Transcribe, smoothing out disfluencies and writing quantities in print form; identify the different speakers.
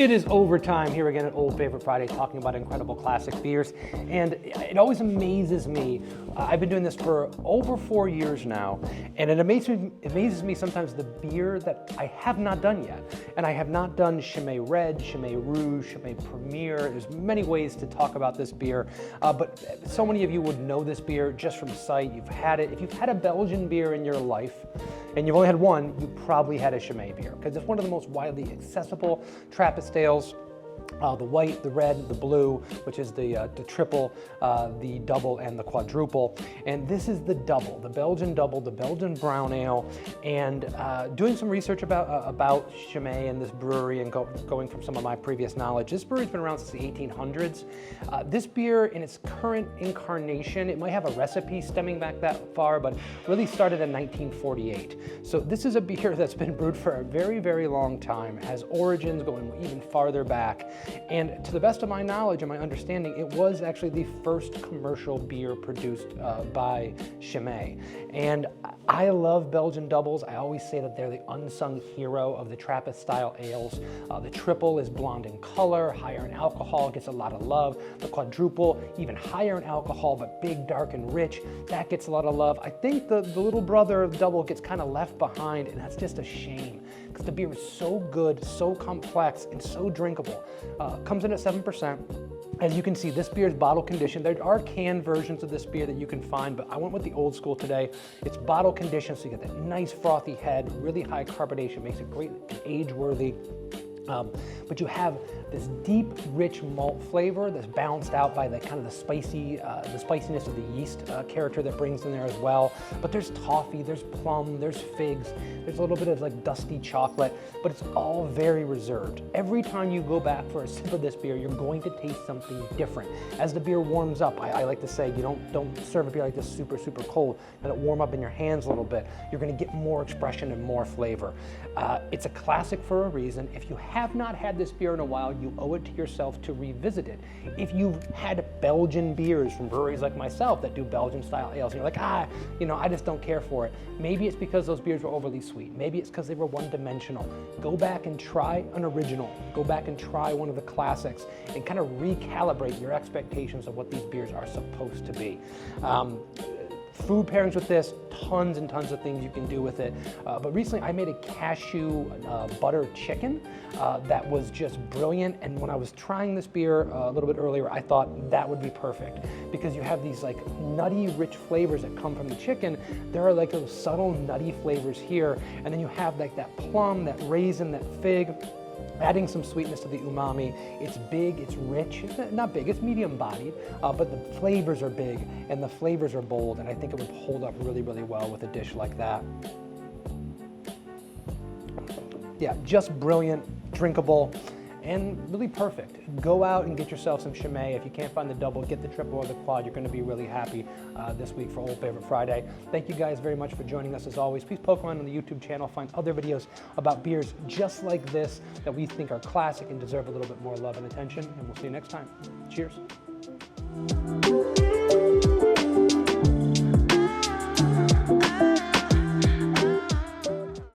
Speaker 1: It is overtime here again at Old Favorite Friday, talking about incredible classic beers. And it always amazes me. I've been doing this for over 4 years now, and it amazes me sometimes the beer that I have not done yet. And I have not done Chimay Red, Chimay Rouge, Chimay Premier. There's many ways to talk about this beer, but so many of you would know this beer just from sight. You've had it. If you've had a Belgian beer in your life, and you've only had one, you probably had a Chimay beer, because it's one of the most widely accessible Trappist ales. The white, the red, the blue, which is the triple, the double, and the quadruple. And this is the double, the Belgian Dubbel, the Belgian brown ale. And doing some research about Chimay and this brewery, and going from some of my previous knowledge, this brewery's been around since the 1800s. This beer, in its current incarnation, it might have a recipe stemming back that far, but really started in 1948. So this is a beer that's been brewed for a very, very long time, has origins going even farther back. And to the best of my knowledge and my understanding, it was actually the first commercial beer produced by Chimay. And I love Belgian doubles. I always say that they're the unsung hero of the Trappist style ales. The triple is blonde in color, higher in alcohol, gets a lot of love. The quadruple, even higher in alcohol, but big, dark, and rich, that gets a lot of love. I think the little brother of double gets kind of left behind, and that's just a shame, because the beer is so good, so complex, and so drinkable. Comes in at 7%. As you can see, this beer is bottle conditioned. There are canned versions of this beer that you can find, but I went with the old school today. It's bottle conditioned, so you get that nice frothy head, really high carbonation, makes it great, age-worthy. But you have this deep, rich malt flavor that's balanced out by the kind of the spiciness of the yeast character that brings in there as well. But there's toffee, there's plum, there's figs, there's a little bit of like dusty chocolate, but it's all very reserved. Every time you go back for a sip of this beer, you're going to taste something different. As the beer warms up, I like to say, you don't serve a beer like this super, super cold. Let it warm up in your hands a little bit. You're gonna get more expression and more flavor. It's a classic for a reason. If you have not had this beer in a while, you owe it to yourself to revisit it. If you've had Belgian beers from breweries like myself that do Belgian style ales, and you're like, I just don't care for it. Maybe it's because those beers were overly sweet. Maybe it's because they were one-dimensional. Go back and try an original. Go back and try one of the classics and kind of recalibrate your expectations of what these beers are supposed to be. Food pairings with this, tons and tons of things you can do with it. But recently I made a cashew butter chicken that was just brilliant. And when I was trying this beer a little bit earlier, I thought that would be perfect, because you have these like nutty, rich flavors that come from the chicken. There are like those subtle nutty flavors here. And then you have like that plum, that raisin, that fig, adding some sweetness to the umami. It's big, it's rich, it's not big, it's medium bodied, but the flavors are big and the flavors are bold, and I think it would hold up really, really well with a dish like that. Yeah, just brilliant, drinkable, and really perfect. Go out and get yourself some Chimay. If you can't find the double, get the triple or the quad. You're gonna be really happy this week for Old Favorite Friday. Thank you guys very much for joining us as always. Please poke around on the YouTube channel, find other videos about beers just like this that we think are classic and deserve a little bit more love and attention, and we'll see you next time. Cheers.